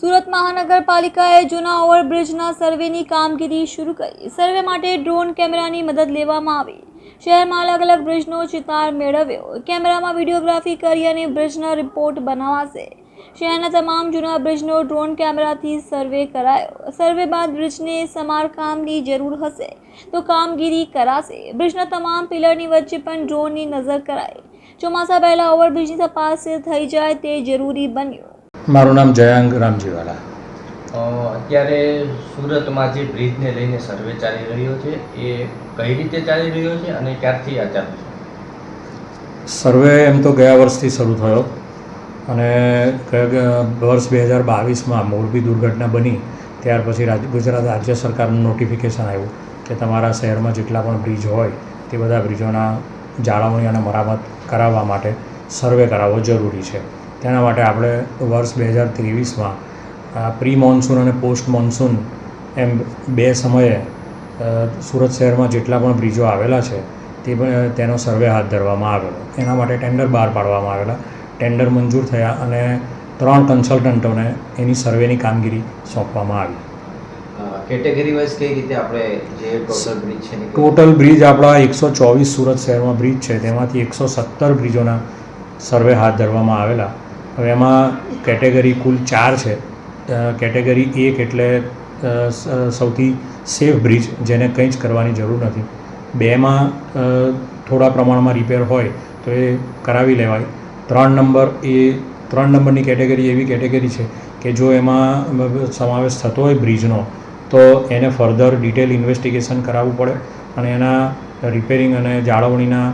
સુરત મહાનગરપાલિકાએ જૂના ઓવરબ્રિજના સર્વેની કામગીરી શરૂ કરી। સર્વે માટે ડ્રોન કેમેરાની મદદ લેવામાં આવી। શહેરમાં અલગ અલગ બ્રિજનો ચિતાર મેળવ્યો। કેમેરામાં વિડીયોગ્રાફી કરી અને બ્રિજનો રિપોર્ટ બનાવાશે। શહેરના તમામ જૂના બ્રિજનો ડ્રોન કેમેરાથી સર્વે કરાયો। સર્વે બાદ બ્રિજને સમારકામની જરૂર હશે તો કામગીરી કરાશે। બ્રિજના તમામ પિલરની વચ્ચે પણ ડ્રોનની નજર કરાઈ। ચોમાસા પહેલા ઓવરબ્રિજની તપાસ થઈ જાય તે જરૂરી બન્યું। મારું નામ જયાંગ રામજીવાલા। અત્યારે સુરતમાં જે બ્રિજને લઈને સર્વે ચાલી રહ્યો છે એ કઈ રીતે ચાલી રહ્યો છે અને ક્યારથી આ ચાલુ છે? સર્વે એમ તો ગયા વર્ષથી શરૂ થયો અને વર્ષ 2022માં મોરબી દુર્ઘટના બની ત્યાર પછી ગુજરાત રાજ્ય સરકારનું નોટિફિકેશન આવ્યું કે તમારા શહેરમાં જેટલા પણ બ્રિજ હોય તે બધા બ્રિજોના જાળવણી અને મરામત કરાવવા માટે સર્વે કરાવવો જરૂરી છે। તેના માટે આપણે વર્ષ 2023માં પ્રી મોન્સૂન અને પોસ્ટ મોન્સૂન એમ બે સમયે સુરત શહેરમાં જેટલા પણ બ્રિજો આવેલા છે તેનો સર્વે હાથ ધરવામાં આવેલો। એના માટે ટેન્ડર બહાર પાડવામાં આવેલા। ટેન્ડર મંજૂર થયા અને 3 કન્સલ્ટન્ટોને એની સર્વેની કામગીરી સોંપવામાં આવી। કેટેગરી વાઇઝ કઈ રીતે આપણે જે ટોટલ બ્રિજ છે ટોટલ બ્રિજ આપણા 124 સુરત શહેરમાં બ્રિજ છે તેમાંથી 117 બ્રિજોના સર્વે હાથ ધરવામાં આવેલા। હવે એમાં કેટેગરી કુલ 4 છે। કેટેગરી 1 એટલે સૌથી સેફ બ્રિજ જેને કંઈ જ કરવાની જરૂર નથી। 2માં થોડા પ્રમાણમાં રિપેર હોય તો એ કરાવી લેવાય। 3 નંબરની કેટેગરી એવી કેટેગરી છે કે જો એમાં સમાવેશ થતો હોય બ્રિજનો તો એને ફર્ધર ડિટેલ ઇન્વેસ્ટિગેશન કરાવવું પડે અને એના રિપેરિંગ અને જાળવણીના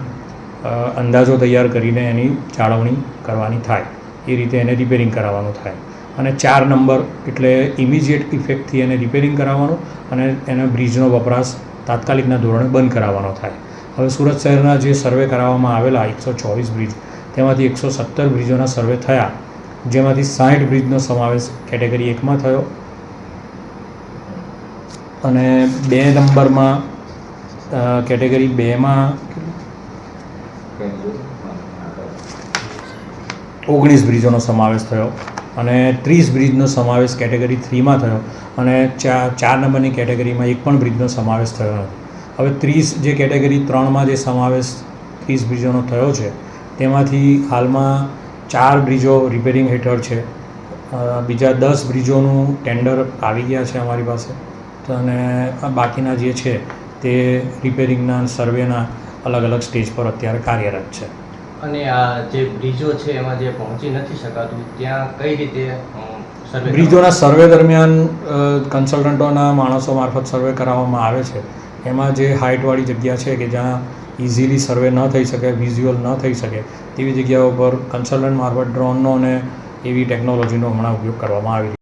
અંદાજો તૈયાર કરીને એની જાળવણી કરવાની થાય। એ રીતે એને રિપેરિંગ કરાવવાનું થાય। અને 4 નંબર એટલે ઇમિજિએટ ઇફેક્ટથી એને રિપેરિંગ કરાવવાનું અને એને બ્રિજનો વપરાશ તાત્કાલિકના ધોરણે બંધ કરાવવાનો થાય। હવે સુરત શહેરના જે સર્વે કરાવવામાં આવેલા 124 બ્રિજ તેમાંથી 117 બ્રિજોના સર્વે થયા, જેમાંથી 60 બ્રિજનો સમાવેશ કેટેગરી 1માં થયો અને 2 નંબરમાં કેટેગરી 2માં 19 બ્રિજોનો સમાવેશ થયો અને 30 બ્રિજનો સમાવેશ કેટેગરી 3માં થયો અને 4 નંબરની કેટેગરીમાં એક પણ બ્રિજનો સમાવેશ થયો નથી। હવે 30 જે કેટેગરી 3માં જે સમાવેશ 30 બ્રિજોનો થયો છે તેમાંથી હાલમાં 4 બ્રિજો રિપેરિંગ હેઠળ છે। બીજા 10 બ્રિજોનું ટેન્ડર આવી ગયા છે અમારી પાસે અને બાકીના જે છે તે રિપેરિંગના સર્વેના અલગ અલગ સ્ટેજ પર અત્યારે કાર્યરત છે। અને આ જે બ્રિજો છે એમાં જે પહોંચી નથી શકાતું ત્યાં કઈ રીતે સર્વે? બ્રિજોના સર્વે દરમિયાન કન્સલ્ટન્ટોના માણસો મારફત સર્વે કરાવવામાં આવે છે। એમાં જે હાઇટવાળી જગ્યા છે કે જ્યાં ઇઝીલી સર્વે ન થઈ શકે, વિઝ્યુઅલ ન થઈ શકે તેવી જગ્યાઓ પર કન્સલ્ટન્ટ મારફત ડ્રોનનો અને એવી ટેકનોલોજીનો હમણાં ઉપયોગ કરવામાં આવી